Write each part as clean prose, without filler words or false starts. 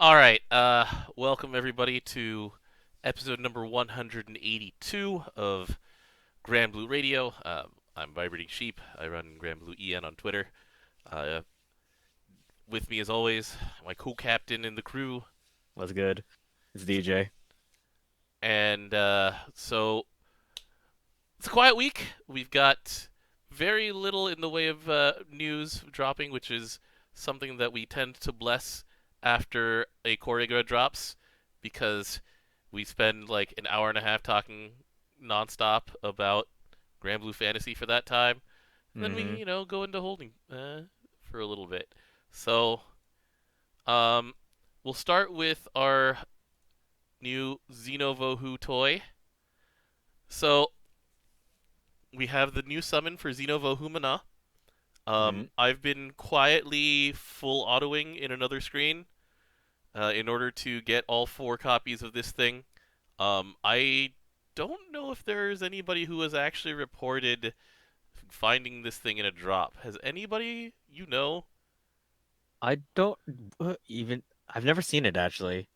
All right. Welcome everybody to episode number 182 of Granblue Radio. I'm Vibrating Sheep. I run Granblue EN on Twitter. Uh, with me, as always, my co-captain in the crew, What's good? It's DJ. and so it's a quiet week. We've got very little in the way of news dropping, which is something that we tend to bless after a Corrigan drops, because we spend like an hour and a half talking nonstop about Granblue Fantasy for that time, and then we, Mm-hmm. go into holding for a little bit. So, um, we'll start with our new Xeno Vohu toy. So, we have the new summon for Xeno Vohu Mana. Mm-hmm. I've been quietly full autoing in another screen in order to get all four copies of this thing. I don't know if there's anybody who has actually reported finding this thing in a drop. Has anybody you know? I don't even. I've never seen it actually,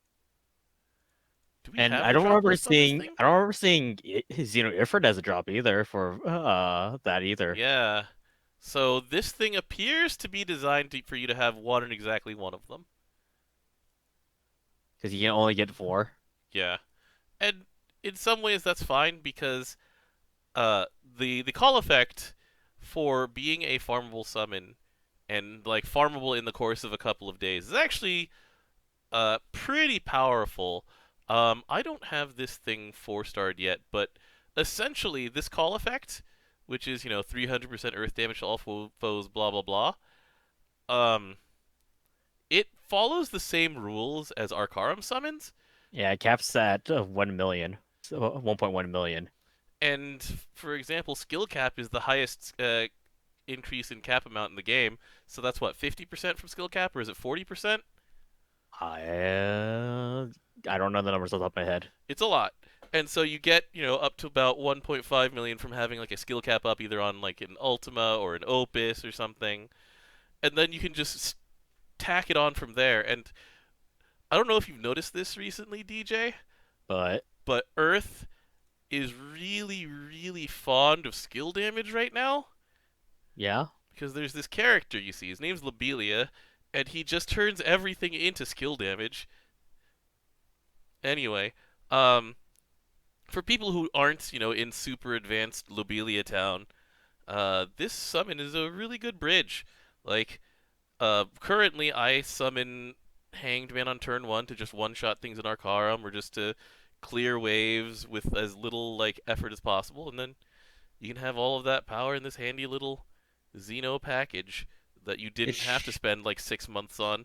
Do we and have I a don't drop remember list on this seeing. thing? I don't remember seeing Ifrit as a drop either for that either, Yeah. So this thing appears to be designed for you to have one and exactly one of them. because you can only get four. Yeah. And in some ways that's fine because the call effect for being a farmable summon and like farmable in the course of a couple of days is actually pretty powerful. I don't have this thing 4-starred yet, but essentially this call effect, which is 300% Earth damage to all foes, blah blah blah. Um, it follows the same rules as Arcarum summons, Yeah, it caps at 1 million, so 1.1 million. and for example, skill cap is the highest increase in cap amount in the game. So that's what 50% from skill cap, or is it 40%? I don't know the numbers off the top of my head. It's a lot. And so you get, up to about 1.5 million from having like a skill cap up either on like an Ultima or an Opus or something. And then you can just tack it on from there. And I don't know if you've noticed this recently, DJ, But but Earth is really, really fond of skill damage right now yeah, because there's this character you see. His name's Lobelia, and he just turns everything into skill damage. Anyway, um, for people who aren't, in super advanced Lobelia Town, this summon is a really good bridge. Like, currently I summon Hanged Man on turn one to just one-shot things in Arcarum, or just to clear waves with as little like effort as possible, and then you can have all of that power in this handy little Xeno package that you it didn't have to sh spend like 6 months on.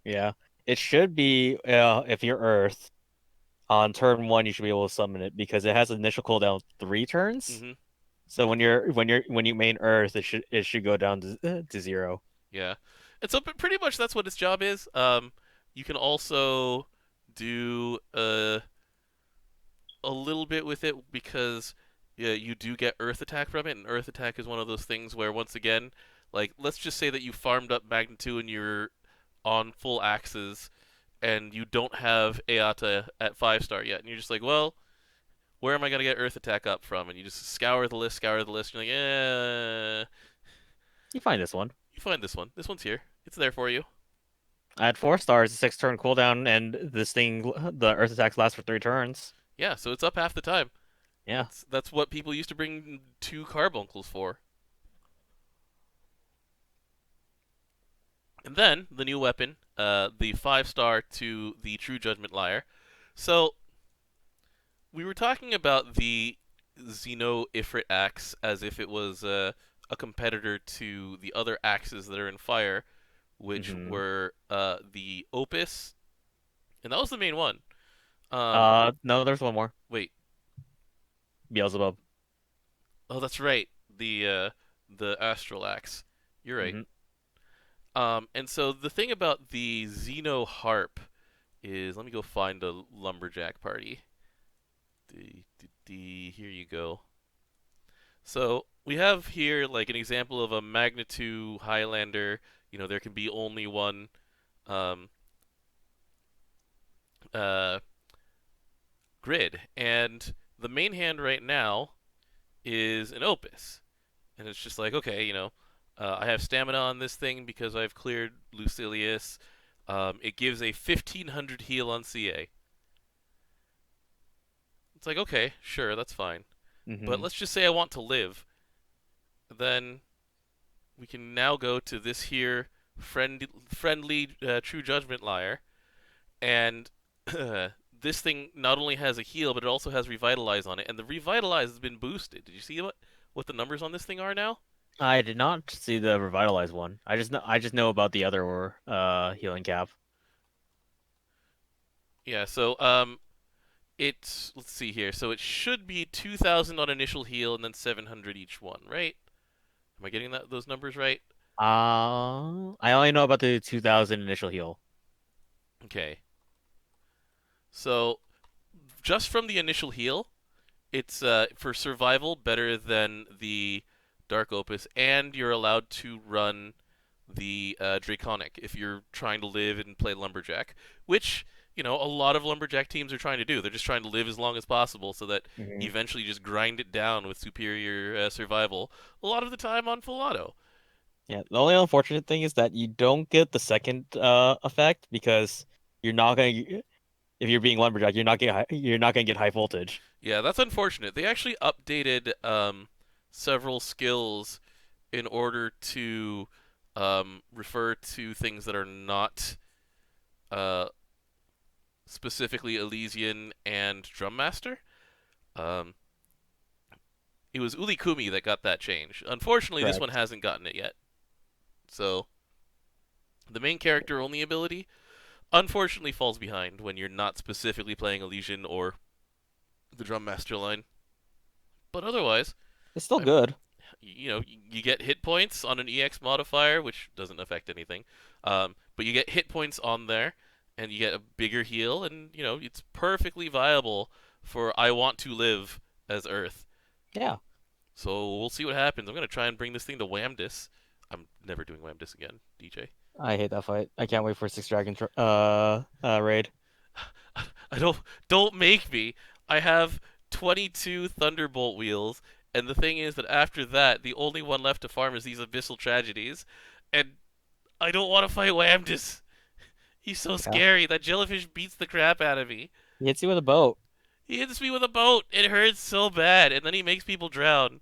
yeah, it should be. If you're Earth. On turn one, you should be able to summon it because it has an initial cooldown 3 turns. Hmm. So when you main Earth, it should go down to 0. Yeah, and so pretty much that's what its job is. You can also do a little bit with it because yeah, you do get Earth Attack from it, and Earth Attack is one of those things where once again, like let's just say that you farmed up Magnitude and you're on full axes, and you don't have Eata at 5-star yet, and you're just like, well, where am I gonna get Earth Attack up from? And you just scour the list. And you're like, You find this one. you find this one. This one's here. It's there for you. At 4 stars, a 6 turn cooldown, and this thing, the Earth attacks last for 3 turns. Yeah, so it's up half the time. Yeah. That's what people used to bring two carbuncles for. And then the new weapon, the 5-star to the True Judgment Liar. So we were talking about the Xeno Ifrit axe as if it was a competitor to the other axes that are in fire, which hmm were the Opus, and that was the main one. No, there's one more. Wait, Beelzebub. oh that's right, the Astral axe. You're right. hmm And so the thing about the Xeno harp is, let me go find a lumberjack party. Here you go. So we have here like an example of a Magna 2 Highlander. There can be only one um, uh, grid, and the main hand right now is an Opus, and it's just like, okay, I have stamina on this thing because I've cleared Lucilius. It gives a 1500 heal on CA. It's like, okay, sure, that's fine. But Hmm. let's just say I want to live. Then we can now go to this here friendly True Judgment Liar, and this thing not only has a heal, but it also has Revitalize on it, and the Revitalize has been boosted. Did you see what the numbers on this thing are now? I did not see the revitalized one. I just know about the other healing cap. Yeah, so it's let's see here. So it should be 2,000 on initial heal and then 700 each one, right? Am I getting those numbers right? I only know about the 2000 initial heal. Okay. So just from the initial heal, it's for survival better than the Dark Opus, and you're allowed to run the Draconic if you're trying to live and play Lumberjack, which a lot of Lumberjack teams are trying to do. They're just trying to live as long as possible so that Hmm. eventually just grind it down with superior survival. A lot of the time on full auto. Yeah, the only unfortunate thing is that you don't get the second effect because you're not gonna if you're being lumberjack, you're not gonna get high voltage. Yeah, that's unfortunate. They actually updated several skills in order to refer to things that are not uh, specifically Elysian and Drum Master. Um, it was Uli Kumi that got that change. Unfortunately, this one Correct. hasn't gotten it yet. So the main character only ability unfortunately falls behind when you're not specifically playing Elysian or the Drum Master line. But otherwise, It's still I, good. you get hit points on an EX modifier, which doesn't affect anything. But you get hit points on there, and you get a bigger heal, and it's perfectly viable for I want to live as Earth. Yeah, So we'll see what happens. I'm gonna try and bring this thing to Whamdis. I'm never doing Whamdis again, DJ. I hate that fight. I can't wait for Six Dragon raid. I don't make me. I have 22 Thunderbolt wheels, and the thing is that after that, the only one left to farm is these Abyssal Tragedies, and I don't want to fight Whamdis. He's so Yeah, scary. That jellyfish beats the crap out of me. he hits you with a boat He hits me with a boat. It hurts so bad, and then he makes people drown.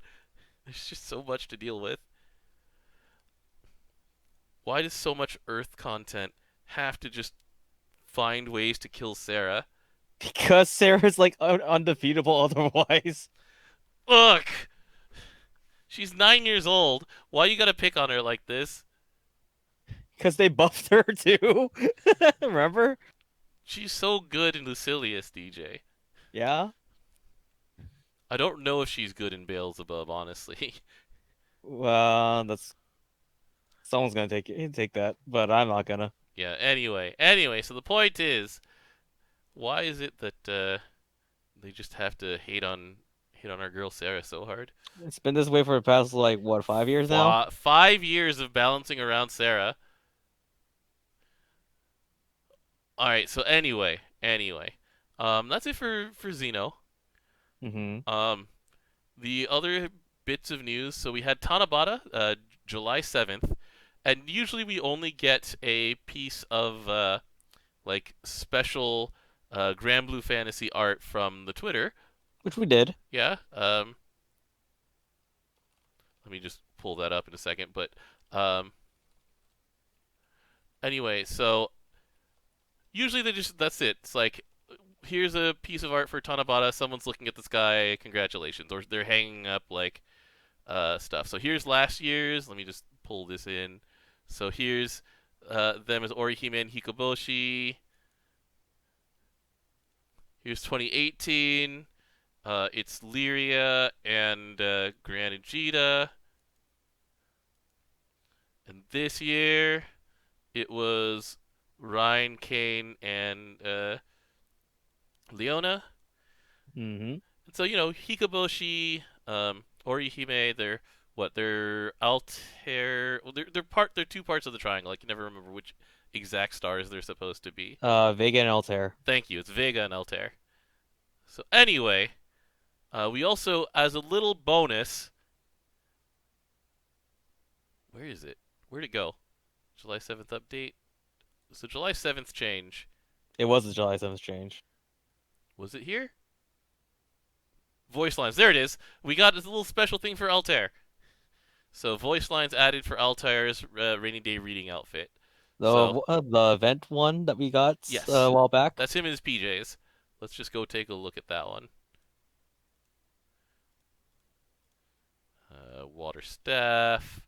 There's just so much to deal with. Why does so much Earth content have to just find ways to kill Sarah? because Sarah's like undefeatable otherwise. Look, she's 9 years old. Why you gotta pick on her like this? Because they buffed her too. Remember? She's so good in Lucilius, DJ. Yeah. I don't know if she's good in Beelzebub, honestly. Well, that's someone's gonna take that, but I'm not gonna. Yeah. Anyway. So the point is, why is it that they just have to hate on our girl Sarah so hard? It's been this way for the past like what 5 years now. 5 years of balancing around Sarah. All right. So anyway, that's it for Xeno. Hmm. Um, the other bits of news. So we had Tanabata, July 7th, and usually we only get a piece of like special Granblue fantasy art from the Twitter. Which we did. Yeah. Let me just pull that up in a second. But um, anyway, so usually that's it. It's like here's a piece of art for Tanabata. Someone's looking at the sky. Congratulations, or they're hanging up like stuff. So here's last year's. Let me just pull this in. So here's them as Orihime and Hikoboshi. Here's 2018. It's Lyria and Granagita. And this year, it was Ryan, Kane, and Leona. Hmm. And so, Hikoboshi, Orihime, they're Altair. Well, they're two parts of the triangle. I can never remember which exact stars they're supposed to be. Vega and Altair. Thank you. It's Vega and Altair. So anyway, we also, as a little bonus, where is it? Where'd it go? July 7th update. So July 7th change. It was the July 7th change. Was it here? Voice lines. There it is. We got this little special thing for Altair. So voice lines added for Altair's rainy day reading outfit. So The event one that we got yes, a while back. that's him in his PJs. Let's just go take a look at that one. Water staff.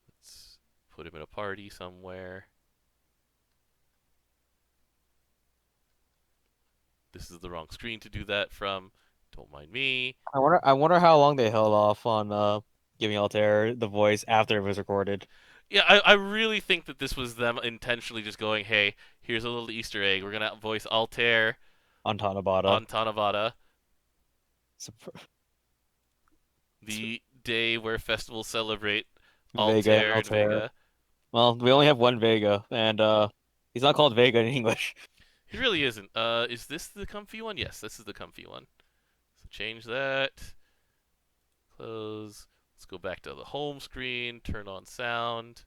Let's put him in a party somewhere. This is the wrong screen to do that from. Don't mind me. I wonder how long they held off on giving Altair the voice after it was recorded Yeah, I really think that this was them intentionally just going, hey, here's a little Easter egg. We're going to voice Altair on Tanabata. on Tanabata, Sup- the day where festivals celebrate Vega and Altair and Altair. Vega. Well, we only have one Vega, and he's not called Vega in English. He really isn't. Is this the comfy one? Yes, this is the comfy one. So change that. Close. Let's go back to the home screen. Turn on sound.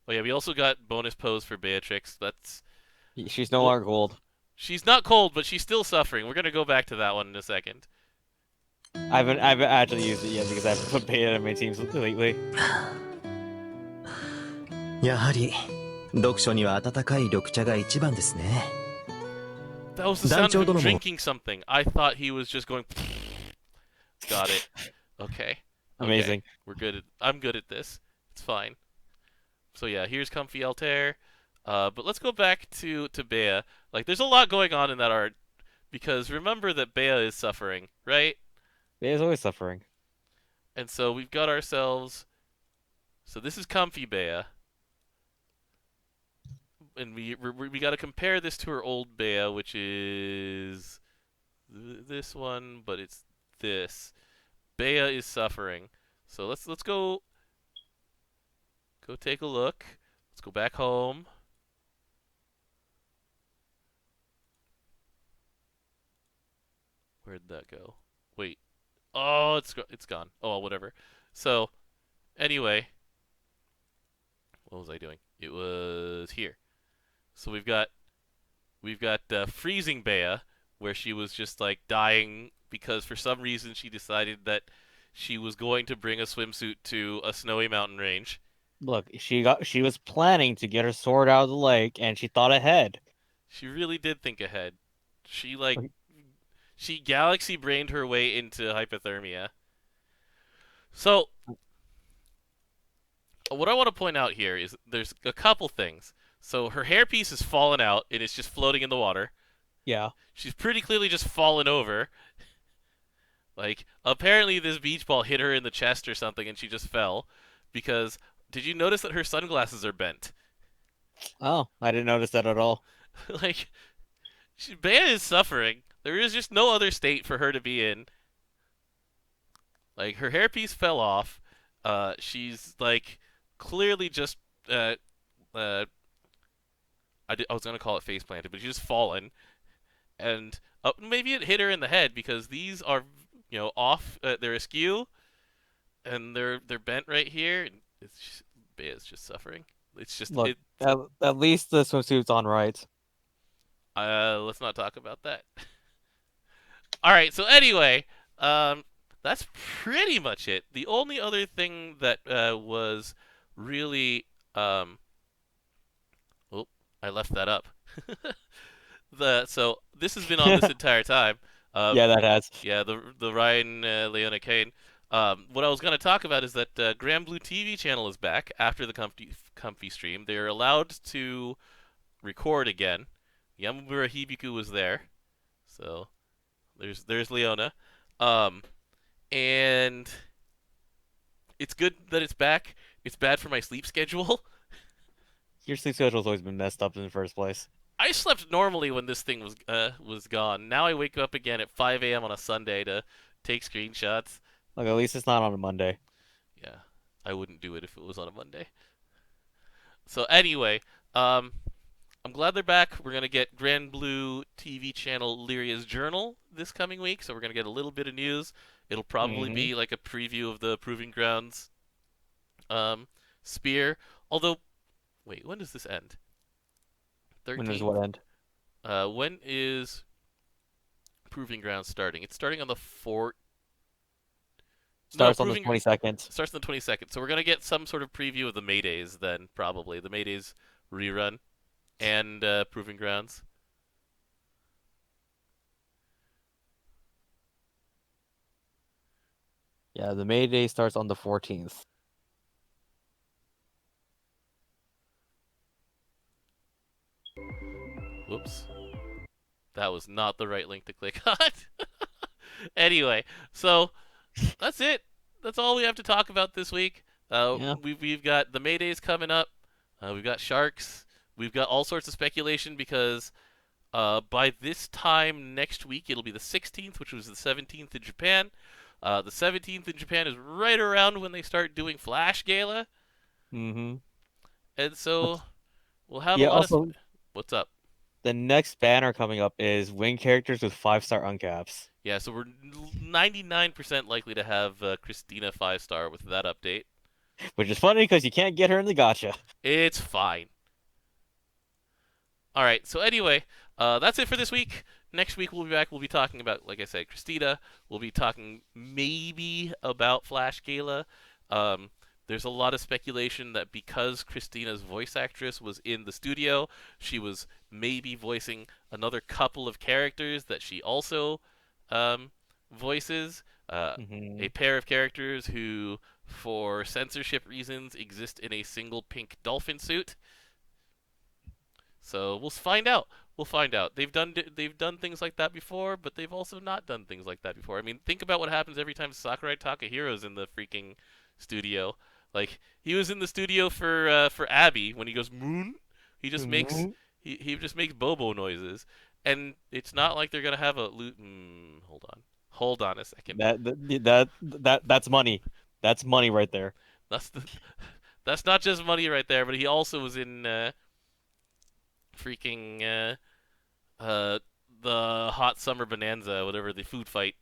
Oh yeah, we also got bonus pose for Beatrix. That's She's no well, longer cold. she's not cold, but she's still suffering. We're gonna go back to that one in a second. I haven't actually used it yet because I haven't put beta in my teams lately. やはり読書には温かい緑茶が一番ですね。 That was the sound of him drinking something. I thought he was just going. Got it. Okay. Amazing. We're good. I'm good at this. It's fine. So yeah, here's Comfy Altair. But let's go back to Bea. Like, there's a lot going on in that art because remember that Bea is suffering, right? Bea's always suffering. And so we've got ourselves. So this is Comfy Bea, and we got to compare this to her old Bea, which is this one, but it's this. Bea is suffering. So let's go take a look. Let's go back home. Where'd that go? Wait. Oh, it's gone. Oh, well, whatever. So, anyway, what was I doing? It was here. So we've got freezing Bea, where she was just like dying because for some reason she decided that she was going to bring a swimsuit to a snowy mountain range. Look, she was planning to get her sword out of the lake, and she thought ahead. She really did think ahead. She galaxy brained her way into hypothermia. So what I want to point out here is there's a couple things. So her hairpiece has fallen out and it's just floating in the water. Yeah. She's pretty clearly just fallen over. Like, apparently this beach ball hit her in the chest or something and she just fell. Because, did you notice that her sunglasses are bent? Oh, I didn't notice that at all. Like, Bea is suffering. There is just no other state for her to be in. Like, her hairpiece fell off. She's, like, clearly just, I was going to call it face planted, but she's just fallen. And maybe it hit her in the head because these are, off. They're askew, and they're bent right here. And Bea's just suffering. It's just Look, at least the swimsuit's on right. let's not talk about that. All right. So anyway, that's pretty much it. The only other thing that was really, oh, I left that up. So this has been on this entire time. Yeah, that has. Yeah, the Ryan Leona Kane. What I was going to talk about is that Granblue TV channel is back after the comfy stream. They're allowed to record again. Yamamura Hibiku was there, so there's Leona, and it's good that it's back. It's bad for my sleep schedule. Your sleep schedule's always been messed up in the first place. I slept normally when this thing was gone. Now I wake up again at 5 a.m. on a Sunday to take screenshots. Look, at least it's not on a Monday. Yeah, I wouldn't do it if it was on a Monday. So anyway, um, I'm glad they're back. We're gonna get Granblue TV channel Lyria's Journal this coming week, so we're gonna get a little bit of news. It'll probably Hmm. be like a preview of the Proving Grounds um, spear. Although, wait, when does this end? When does 13th. what end? When is Proving Grounds starting? It's starting on the 4th. No, Starts on the Proving 22nd. starts on the 22nd. So we're gonna get some sort of preview of the Maydays then, probably the Maydays rerun and Proving Grounds. Yeah, the May Day starts on the 14th. Whoops, that was not the right link to click on. Anyway, so that's it. That's all we have to talk about this week. Yeah. We've got the Maydays coming up. We've got Sharks. We've got all sorts of speculation because by this time next week it'll be the 16th, which was the 17th in Japan. The 17th in Japan is right around when they start doing Flash Gala, Hmm. and so we'll have a Yeah, lot of. also, What's up? the next banner coming up is win characters with 5-star uncaps. Yeah, so we're 99% likely to have Christina 5-star with that update. Which is funny because you can't get her in the gacha. It's fine. All right. So anyway, that's it for this week. Next week we'll be back. We'll be talking about, like I said, Christina. We'll be talking maybe about Flash Gala. Um, there's a lot of speculation that because Christina's voice actress was in the studio, she was maybe voicing another couple of characters that she also voices. Hmm. A pair of characters who, for censorship reasons, exist in a single pink dolphin suit. So we'll find out. We'll find out. They've done things like that before, but they've also not done things like that before. I mean, think about what happens every time Sakurai Takahiro's in the freaking studio. Like he was in the studio for Abby when he goes moon. He just makes Hmm. he just makes bobo noises, and it's not like they're gonna have a hold on a second. That's money. That's money right there. That's the that's not just money right there, but he also was in freaking uh, the Hot Summer Bonanza, whatever the food fight.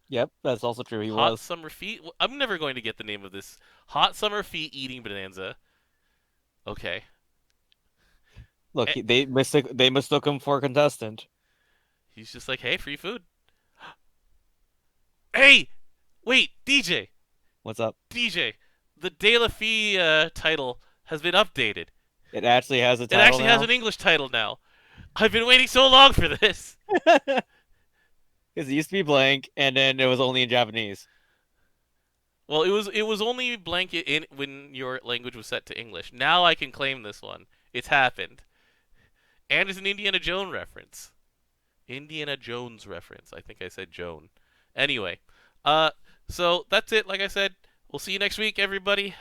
Yep, that's also true. He Hot was. Summer Feet? I'm never going to get the name of this. Hot Summer Feet Eating Bonanza. Okay. Look, Eh, they mistook him for a contestant. he's just like, hey, free food. Hey! Wait, DJ! What's up? DJ! The De La Fee title has been updated. It actually has a It title actually has now. an English title now. I've been waiting so long for this. Because it used to be blank, and then it was only in Japanese. Well, it was only blanket in when your language was set to English. Now I can claim this one. It's happened. And it's an Indiana Jones reference. Indiana Jones reference. I think I said Joan. Anyway, uh, so that's it. Like I said, we'll see you next week, everybody.